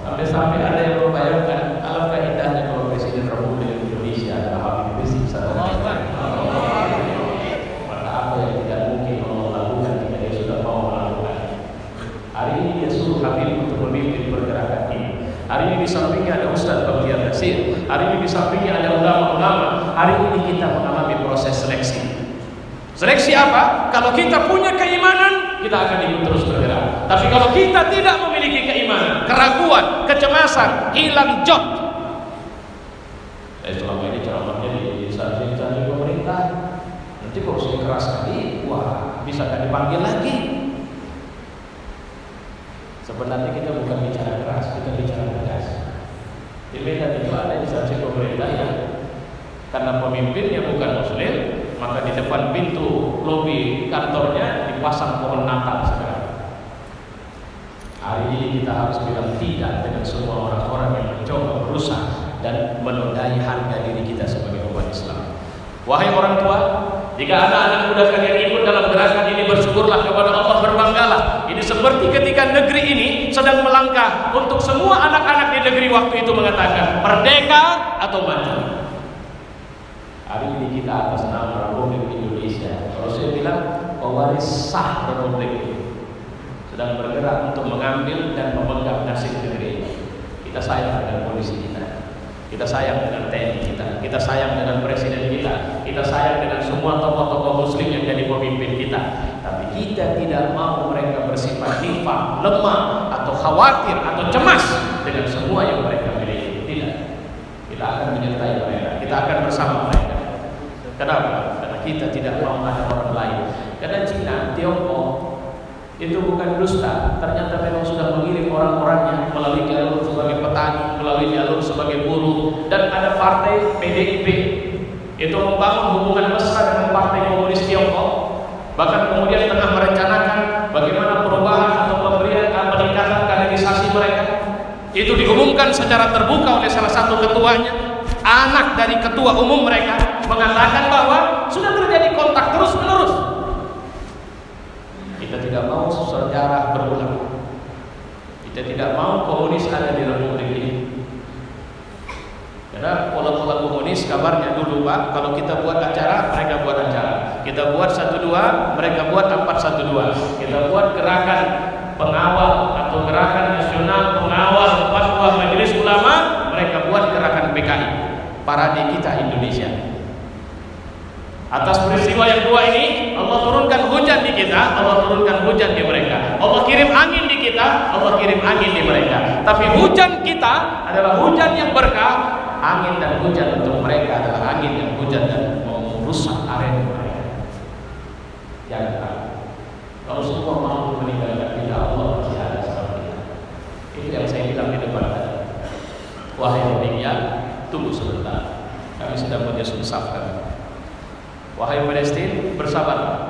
Sampai-sampai ada yang membayangkan alangkah indahnya kalau Presiden Republik Indonesia adalah Habib Rizik. Maka apa yang tidak mungkin Allah lakukan jika dia sudah mau melakukan. Hari ini dia suruh Habib untuk memimpin pergerakan ini. Hari ini di sampingnya ada Ustaz Baktiar Nasir. Hari ini di sampingnya ada ulama-ulama. Hari ini kita mengalami proses seleksi. Seleksi apa? Kalau kita punya keimanan, kita akan ikut terus bergerak. Tapi kalau kita tidak memiliki keimanan, keraguan, kecemasan, hilang job. Saya selama ini ceramahnya di instansi pemerintah. Nanti kalau saya keras sekali, wah, bisa kan dipanggil lagi. Sebenarnya kita bukan bicara keras, kita bicara tegas. Di Medan itu ada instansi pemerintah yang karena pemimpinnya bukan muslim, maka di depan pintu lobi kantornya dipasang pohon Natal sekarang. Hari ini kita harus bilang tidak dengan semua orang-orang yang mencoba berusaha dan menodai harga diri kita sebagai umat Islam. Wahai orang tua, jika anak-anak muda kalian ikut dalam gerakan ini, bersyukurlah kepada Allah, berbanggalah. Ini seperti ketika negeri ini sedang melangkah untuk semua anak-anak di negeri waktu itu mengatakan merdeka atau mati. Hari ini kita atas nama Republik Indonesia, kalau saya bilang pewaris sah Republik ini, sedang bergerak untuk mengambil dan memegang nasib negeri ini. Kita sayang dengan polisi kita sayang dengan TNI kita sayang dengan presiden kita sayang dengan semua tokoh-tokoh muslim yang jadi pemimpin kita. Tapi kita tidak mau mereka bersifat nifaq, lemah, atau khawatir, atau cemas dengan semua yang mereka miliki. Tidak. Kita akan menyertai mereka, kita akan bersama mereka. Kenapa? Karena kita tidak mau ada orang lain. Karena Cina, Tiongkok itu bukan dusta. Ternyata memang sudah mengirim orang-orangnya melalui jalur sebagai petani, melalui jalur sebagai buruh, dan ada partai PDIP itu membangun hubungan mesra dengan Partai Komunis Tiongkok. Bahkan kemudian tengah merencanakan bagaimana perubahan atau pemberian peningkatan kaderisasi mereka. Itu diumumkan secara terbuka oleh salah satu ketuanya. Anak dari ketua umum mereka mengatakan bahwa sudah terjadi kontak terus menerus. Kita tidak mau sejarah berulang. Kita tidak mau komunis ada di Republik ini. Karena pola-pola komunis kabarnya dulu Pak, kalau kita buat acara, mereka buat acara. Kita buat 1-2, mereka buat 4-1-2. Kita buat gerakan pengawal atau gerakan nasional pengawal fatwa majelis ulama, mereka buat gerakan PKI. Parade kita Indonesia. Atas peristiwa yang dua ini, Allah turunkan hujan di kita, Allah turunkan hujan di mereka. Allah kirim angin di kita, Allah kirim angin di mereka. Tapi hujan kita adalah hujan yang berkah. Angin dan hujan untuk mereka adalah angin yang hujan dan merusak area mereka. Jangan. Kalau semua mau meninggalkan kita, Allah masih ada sama kita. Itu yang saya bilang di depan tadi. Wahai dunia, tunggu sebentar. Kami sedang menyusun saf kami. Wahai Palestina, bersabar.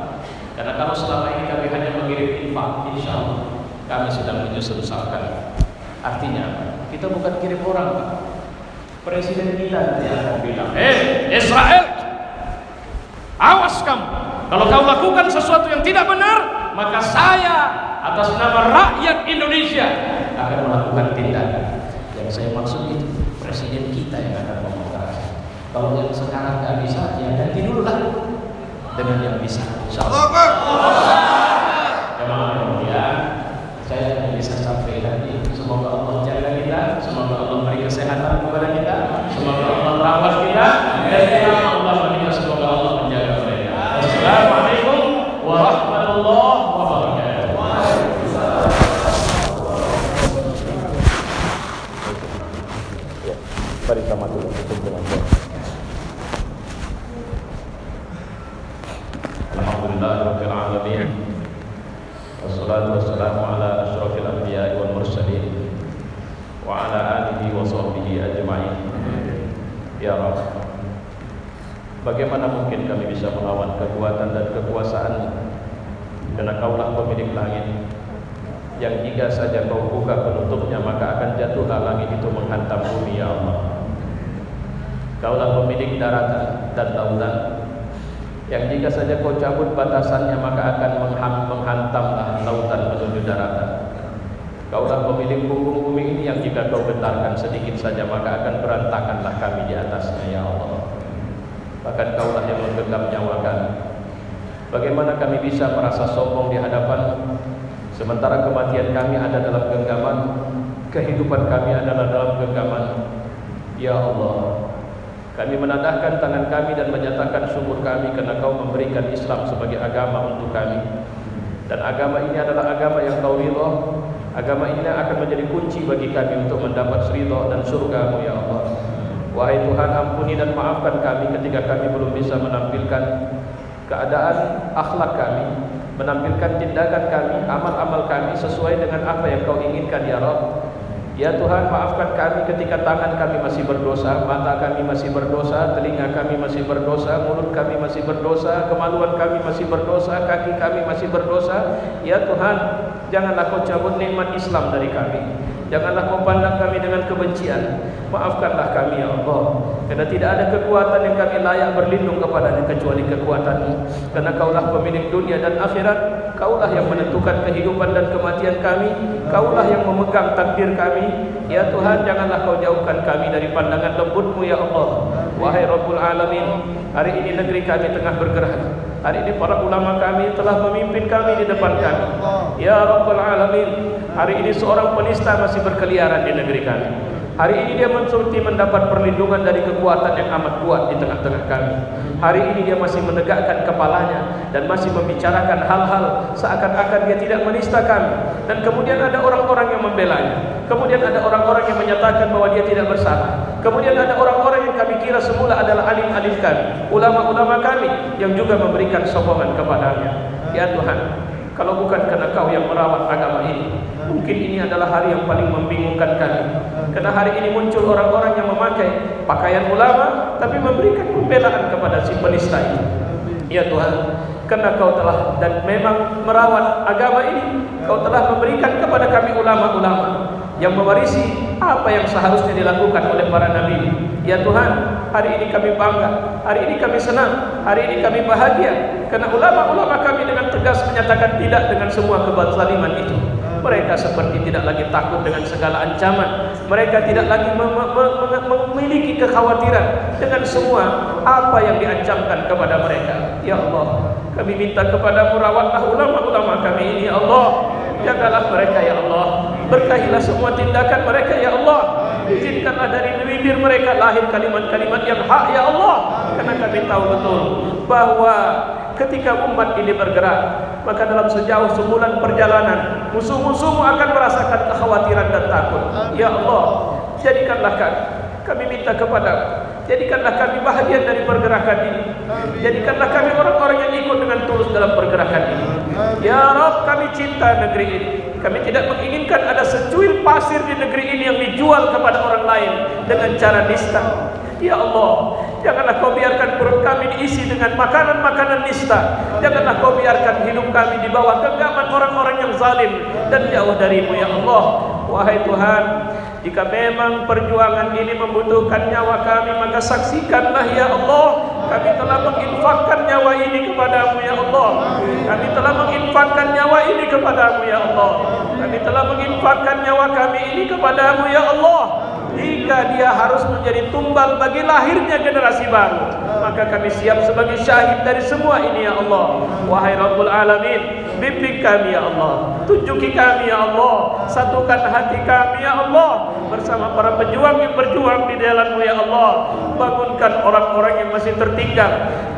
Karena kalau selama ini kami hanya mengirim infak, insya Allah kami sedang menyusun saf kami. Artinya, kita bukan kirim orang, Pak. Presiden kita nanti akan bilang, Israel, awas kamu. Kalau kau lakukan sesuatu yang tidak benar, maka saya atas nama rakyat Indonesia akan melakukan tindakan. Yang saya maksud itu presiden kita yang akan mengoperasi. Kalau yang sekarang nggak bisa, ya ganti dulu lah dengan yang bisa. Insyaallah. Jemaah kemudian saya hanya bisa sampaikan ini. Semoga Allah jaga kita, semoga Allah beri kesehatan kepada kita, semoga Allah rawat kita, dan Allah berikan semoga Allah menjaga mereka. Assalamualaikum warahmatullahi wabarakatuh. Mari kita masuk ke penjelasan. Alhamdulillahirabbil alamin. Wassalatu wassalamu ala asyrafil anbiya'i wal mursalin wa ala alihi wa sahbihi ajma'in. Ya Rabb, bagaimana mungkin kami bisa melawan kekuatan dan kekuasaan-Mu? Karena Kaulah pemilik langit, yang jika saja Kau buka penutupnya maka akan jatuhlah langit itu menghantam bumi. Ya Allah, Kaulah pemilik daratan dan lautan, yang jika saja Kau cabut batasannya maka akan menghantamlah lautan menuju daratan. Kaulah pemilik punggung bumi ini, yang jika Kau bentarkan sedikit saja maka akan berantakanlah kami di atasnya. Ya Allah, bahkan Kaulah yang menggenggam nyawa kami. Bagaimana kami bisa merasa sombong di hadapan-Mu, sementara kematian kami ada dalam genggaman, kehidupan kami adalah dalam genggaman. Ya Allah, kami menadahkan tangan kami dan menyatakan syukur kami karena Kau memberikan Islam sebagai agama untuk kami. Dan agama ini adalah agama yang Kau ridha. Agama ini akan menjadi kunci bagi kami untuk mendapat ridha dan surga-Mu. Ya Allah, wahai Tuhan, ampuni dan maafkan kami ketika kami belum bisa menampilkan keadaan akhlak kami, menampilkan tindakan kami, amal-amal kami sesuai dengan apa yang Kau inginkan. Ya Rabb, ya Tuhan, maafkan kami ketika tangan kami masih berdosa, mata kami masih berdosa, telinga kami masih berdosa, mulut kami masih berdosa, kemaluan kami masih berdosa, kaki kami masih berdosa. Ya Tuhan, janganlah Kau cabut nikmat Islam dari kami, janganlah Kau pandang kami dengan kebencian. Maafkanlah kami ya Allah, karena tidak ada kekuatan yang kami layak berlindung kepadanya kecuali kekuatan-Mu. Karena Kaulah pemilik dunia dan akhirat, Kaulah yang menentukan kehidupan dan kematian kami, Kaulah yang memegang takdir kami. Ya Tuhan, janganlah Kau jauhkan kami dari pandangan lembut-Mu ya Allah. Wahai Rabbul Alamin, hari ini negeri kami tengah bergerak. Hari ini para ulama kami telah memimpin kami di depan kami. Ya Rabbul Alamin, hari ini seorang penista masih berkeliaran di negeri kami. Hari ini dia mendapat perlindungan dari kekuatan yang amat kuat di tengah-tengah kami. Hari ini dia masih menegakkan kepalanya dan masih membicarakan hal-hal seakan-akan dia tidak menista kami. Dan kemudian ada orang-orang yang membelanya. Kemudian ada orang-orang yang menyatakan bahwa dia tidak bersalah. Kemudian ada orang-orang yang kami kira semula adalah alim-alim kami, ulama-ulama kami, yang juga memberikan sokongan kepadanya. Ya Tuhan, kalau bukan karena Kau yang merawat agama ini, mungkin ini adalah hari yang paling membingungkan kami. Karena hari ini muncul orang-orang yang memakai pakaian ulama tapi memberikan pembelaan kepada si penista itu. Ya Tuhan, karena Kau telah dan memang merawat agama ini. Kau telah memberikan kepada kami ulama-ulama yang mewarisi apa yang seharusnya dilakukan oleh para nabi. Ya Tuhan, hari ini kami bangga, hari ini kami senang, hari ini kami bahagia karena ulama-ulama kami dengan tegas menyatakan tidak dengan semua kezaliman itu. Mereka seperti tidak lagi takut dengan segala ancaman. Mereka tidak lagi memiliki kekhawatiran dengan semua apa yang diancamkan kepada mereka. Ya Allah, kami minta kepadamu, rawatlah ulama-ulama kami ini ya Allah. Jagalah mereka ya Allah. Berkahilah semua tindakan mereka ya Allah. Izinkanlah dari bibir mereka lahir kalimat-kalimat yang hak ya Allah. Karena kami tahu betul bahwa ketika umat ini bergerak, maka dalam sejauh sebulan perjalanan musuh-musuhmu akan merasakan kekhawatiran dan takut. Ya Allah, jadikanlah kami minta kepada, jadikanlah kami bahagian dari pergerakan ini. Jadikanlah kami orang-orang yang ikut dengan tulus dalam pergerakan ini. Ya Rabb, kami cinta negeri ini. Kami tidak menginginkan ada secuil pasir di negeri ini yang dijual kepada orang lain dengan cara nista. Ya Allah, janganlah Kau biarkan perut kami diisi dengan makanan-makanan nista. Janganlah Kau biarkan hidup kami di bawah genggaman orang-orang yang zalim dan jauh darimu ya Allah. Wahai Tuhan, jika memang perjuangan ini membutuhkan nyawa kami, maka saksikanlah ya Allah, kami telah menginfakkan nyawa ini kepadamu ya Allah. Kami telah menginfakkan nyawa ini kepadamu ya Allah. Kami telah menginfakkan nyawa kami ini kepadamu ya Allah. Jika dia harus menjadi tumbal bagi lahirnya generasi baru, maka kami siap sebagai syahid dari semua ini ya Allah. Wahai Rabbul Alamin, bimbing kami ya Allah, tunjuki kami ya Allah, satukan hati kami ya Allah bersama para pejuang yang berjuang di jalan-Mu ya Allah. Bangunkan orang-orang yang masih tertinggal,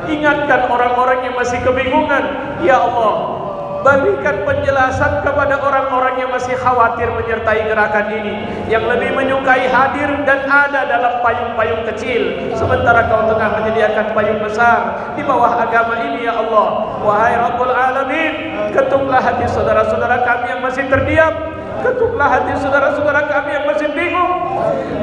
ingatkan orang-orang yang masih kebingungan ya Allah. Berikan penjelasan kepada orang-orang yang masih khawatir menyertai gerakan ini, yang lebih menyukai hadir dan ada dalam payung-payung kecil, sementara Kau tengah menyediakan payung besar di bawah agama ini ya Allah. Wahai Rabbul Alamin, ketuklah hati saudara-saudara kami yang masih terdiam. Ketuklah hati saudara-saudara kami yang masih bingung.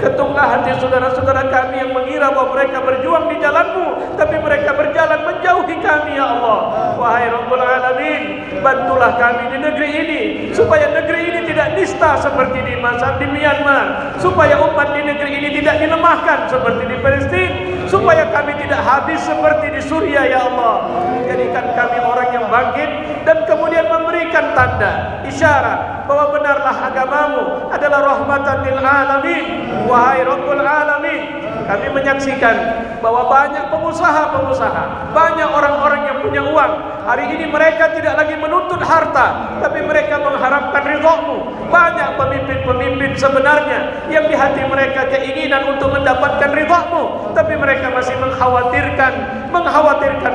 Ketuklah hati saudara-saudara kami yang mengira bahwa mereka berjuang di jalan-Mu, tapi mereka berjalan menjauhi kami ya Allah. Wahai Rabbul Alamin, bantulah kami di negeri ini, supaya negeri ini tidak nista seperti di Myanmar, supaya umat di negeri ini tidak dilemahkan seperti di Palestina, supaya kami tidak habis seperti di Suriah ya Allah. Jadikan kami orang yang bangkit dan kemudian memberikan tanda isyarat bahwa benarlah agamamu adalah rahmatan lil alamin. Wahai Rabbul Alamin, kami menyaksikan bahwa banyak pengusaha-pengusaha, banyak orang-orang yang punya uang, hari ini mereka tidak lagi menuntut harta, tapi mereka mengharapkan ridha-Mu. Banyak pemimpin-pemimpin sebenarnya yang di hati mereka keinginan untuk mendapatkan ridha-Mu, tapi mereka masih mengkhawatirkan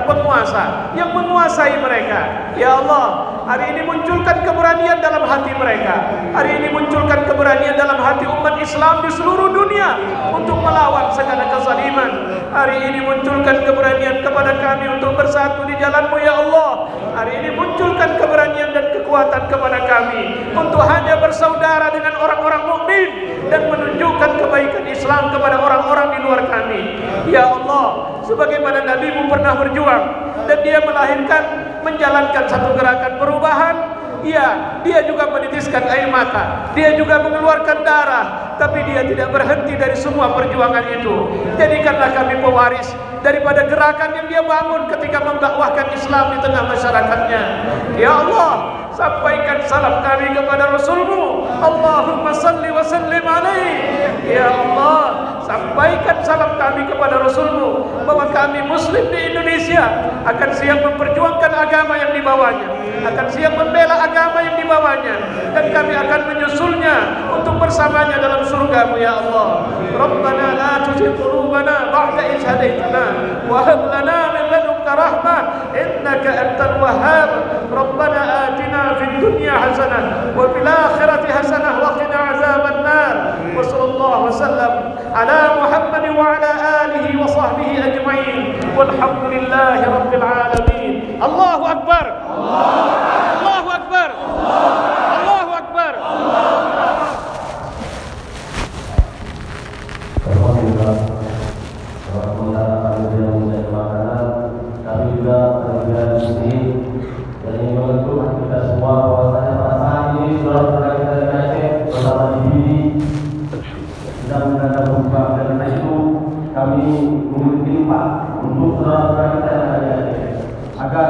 penguasa yang menguasai mereka. Ya Allah, hari ini munculkan keberanian dalam hati mereka. Hari ini munculkan keberanian dalam hati umat Islam di seluruh dunia untuk melawan segala kezaliman. Hari ini munculkan keberanian kepada kami untuk bersatu di jalan-Mu ya Allah. Hari ini munculkan keberanian dan kekuatan kepada kami untuk hanya bersaudara dengan orang-orang mukmin dan menunjukkan kebaikan Islam kepada orang-orang di luar kami. Ya Allah, sebagaimana Nabi-Mu pernah berjuang dan dia melahirkan, menjalankan satu gerakan perubahan. Ya, dia juga menitiskan air mata, dia juga mengeluarkan darah, tapi dia tidak berhenti dari semua perjuangan itu. Jadikanlah kami pewaris daripada gerakan yang dia bangun ketika mendakwahkan Islam di tengah masyarakatnya. Ya Allah, sampaikan salam kami kepada Rasul-Mu. Allahumma salli wa sallim alaihi. Ya Allah, sampaikan salam kami kepada Rasul-Mu bahwa kami Muslim di Indonesia akan siap memperjuangkan agama yang dibawanya, akan siap membela agama yang dibawanya, dan kami akan menyusulnya untuk bersamanya dalam surga-Mu ya Allah. Rabbana la tuzigh qulubana ba'da idh hadaitana wa hab lana min ladunka rahmah innaka antal wahhab. Rabbana atina fid dunya hasanah wa fil akhirati hasanah wa qina azaban nar. Wa sallallahu wasallam ala Muhammad wa ala alihi wa sahbihi ajma'in. Walhamdulillahi rabbil alamin. Allahu akbar. Allahu akbar. Allahu akbar. Alhamdulillah. Alhamdulillah kami sudah mulai makanan, kami juga untuk saudara-saudara kita yang ada di agar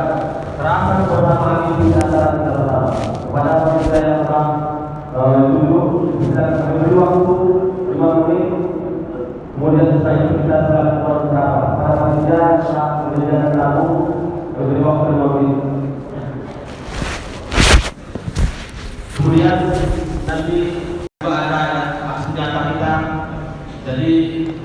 terasa kebersamaan ini di antara kita bersama. Kepada kita yang telah duduk, bisa memberi waktu 5 menit, kemudian setelah itu kita akan berapa. Para panitia saat menyediakan tamu, memberi waktu 5 menit. Kemudian nanti